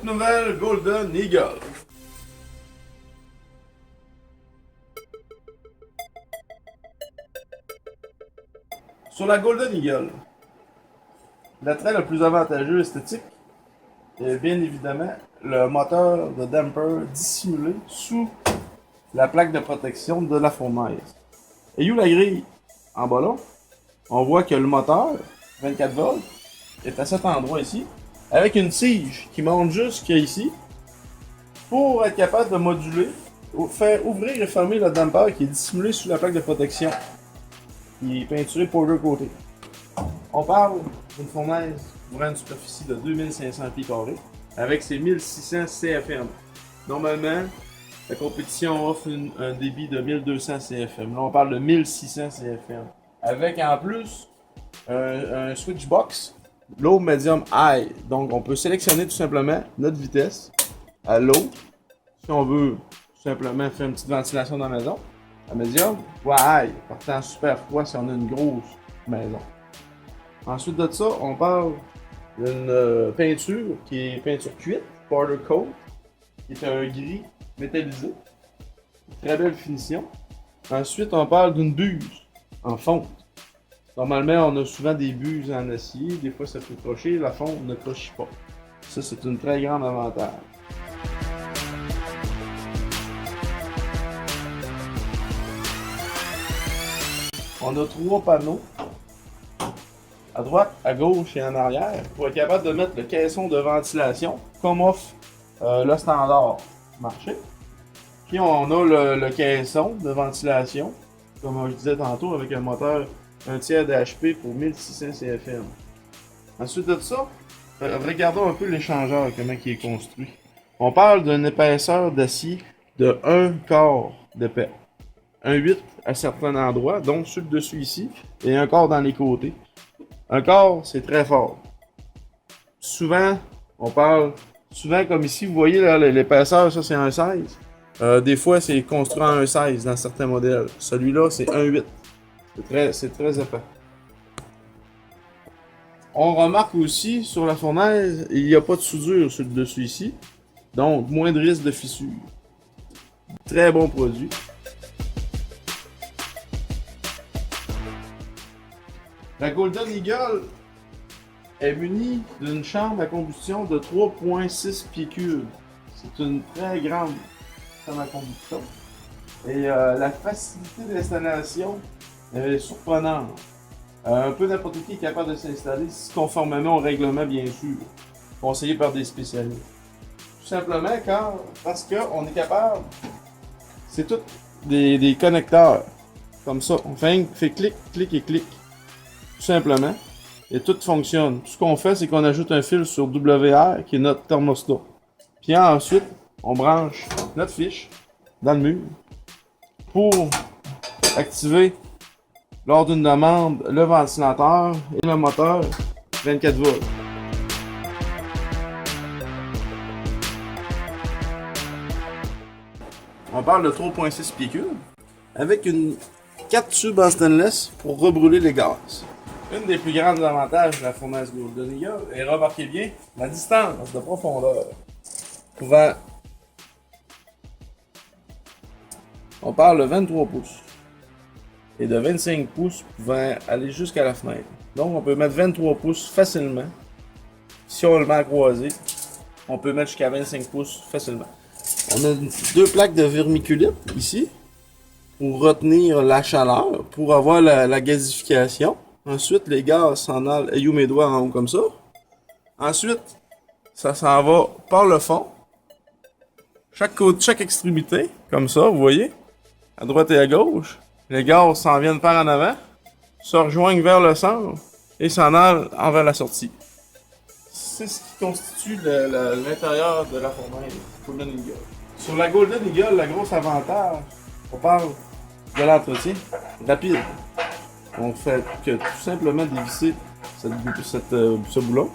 nouvelle Golden Eagle. Sur la Golden Eagle, l'attrait le plus avantageux esthétique est bien évidemment le moteur de damper dissimulé sous la plaque de protection de la fournaise. Et où la grille en bas là, on voit que le moteur 24 volts est à cet endroit ici, avec une tige qui monte jusqu'ici pour être capable de moduler, faire ouvrir et fermer le damper qui est dissimulé sous la plaque de protection, qui est peinturé Porter Coating. On parle d'une fournaise couvrant une superficie de 2500 pieds carrés avec ses 1600 CFM. Normalement, la compétition offre un débit de 1200 CFM. Là, on parle de 1600 CFM. Avec en plus un switch box low, medium, high. Donc, on peut sélectionner tout simplement notre vitesse à low. Si on veut tout simplement faire une petite ventilation dans la maison, à medium, ou à high, partant super froid si on a une grosse maison. Ensuite de ça, on parle d'une peinture qui est peinture cuite, powder coat, qui est un gris métallisé. Très belle finition. Ensuite, on parle d'une buse en fonte. Normalement, on a souvent des buses en acier, des fois ça peut crocher, la fonte ne croche pas. Ça, c'est un très grand avantage. On a 3 panneaux, à droite, à gauche et en arrière, pour être capable de mettre le caisson de ventilation, comme offre le standard marché. Puis on a le caisson de ventilation, comme je disais tantôt, avec un moteur 1 tiers d'HP pour 1600 CFM. Ensuite de ça, regardons un peu l'échangeur, comment il est construit. On parle d'une épaisseur d'acier de 1 quart d'épais. 1,8 à certains endroits, donc sur le dessus ici, et 1 quart dans les côtés. 1 quart, c'est très fort. Souvent, on parle, comme ici, vous voyez là, l'épaisseur, ça c'est 1,16. Des fois, c'est construit en 1,16 dans certains modèles. Celui-là, c'est 1,8. C'est très épais. On remarque aussi sur la fournaise, il n'y a pas de soudure sur le dessus ici. Donc, moins de risque de fissure. Très bon produit. La Golden Eagle est munie d'une chambre à combustion de 3,6 pieds cubes. C'est une très grande chambre à combustion. Et la facilité d'installation est surprenante. Un peu n'importe qui est capable de s'installer, conformément au règlement bien sûr, conseillé par des spécialistes. Tout simplement parce qu'on est capable, c'est tout des connecteurs, comme ça, on fait clic, clic et clic. Tout simplement. Et tout fonctionne. Tout ce qu'on fait, c'est qu'on ajoute un fil sur WR, qui est notre thermostat. Puis ensuite, on branche notre fiche dans le mur pour activer, lors d'une demande, le ventilateur et le moteur 24 volts. On parle de 3,6 pieds cubes avec 4 tubes en stainless pour rebrûler les gaz. Une des plus grands avantages de la fournaise Golden Eagle est, remarquez bien, la distance de profondeur. On parle de 23 pouces et de 25 pouces pouvant aller jusqu'à la fenêtre. Donc on peut mettre 23 pouces facilement. Si on le met à croiser, on peut mettre jusqu'à 25 pouces facilement. On a 2 plaques de vermiculite ici pour retenir la chaleur, pour avoir la gazification. Ensuite, les gaz s'en allent, ayons mes doigts en haut comme ça. Ensuite, ça s'en va par le fond. Chaque extrémité, comme ça, vous voyez, à droite et à gauche. Les gaz s'en viennent par en avant, se rejoignent vers le centre et s'en allent envers la sortie. C'est ce qui constitue l'intérieur de la fournaise Golden Eagle. Sur la Golden Eagle, le gros avantage, on parle de l'entretien rapide. On fait que tout simplement dévisser ce boulon.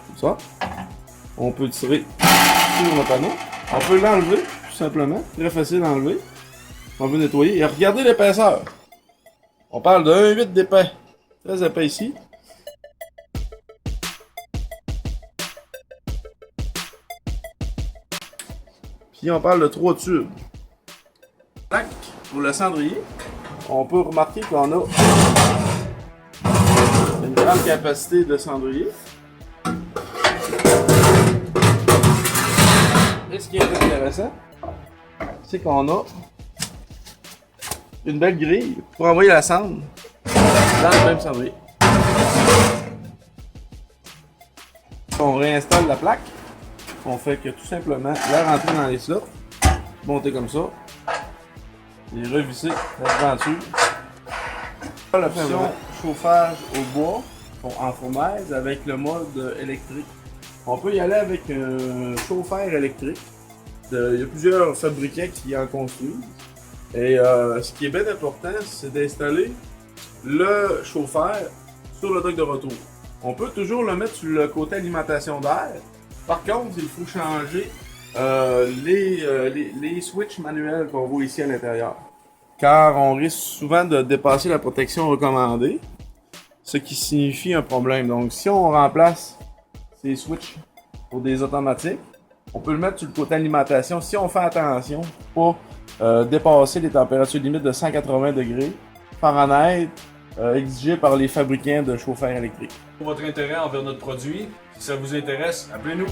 Comme ça. On peut tirer sur le panneau. On peut l'enlever, tout simplement. Très facile à enlever. On veut nettoyer. Et regardez l'épaisseur. On parle de 1,8 d'épais. Très épais ici. Puis on parle de 3 tubes. Plaque pour le cendrier. On peut remarquer qu'on a une grande capacité de cendrier. Et ce qui est intéressant, c'est qu'on a une belle grille pour envoyer la cendre dans le même cendrier. On réinstalle la plaque. On fait que tout simplement la rentrer dans les slots, monter comme ça, et revisser la devanture. L'option chauffage au bois en fournaise avec le mode électrique. On peut y aller avec un chauffeur électrique. Il y a plusieurs fabricants qui en construisent. Et ce qui est bien important, c'est d'installer le chauffeur sur le dock de retour. On peut toujours le mettre sur le côté alimentation d'air. Par contre, il faut changer les switches manuels qu'on voit ici à l'intérieur. Car on risque souvent de dépasser la protection recommandée, ce qui signifie un problème. Donc si on remplace ces switches pour des automatiques, on peut le mettre sur le côté alimentation si on fait attention pour dépasser les températures limites de 180 degrés Fahrenheit exigées par les fabricants de chauffeurs électriques. Pour votre intérêt envers notre produit, si ça vous intéresse, appelez-nous.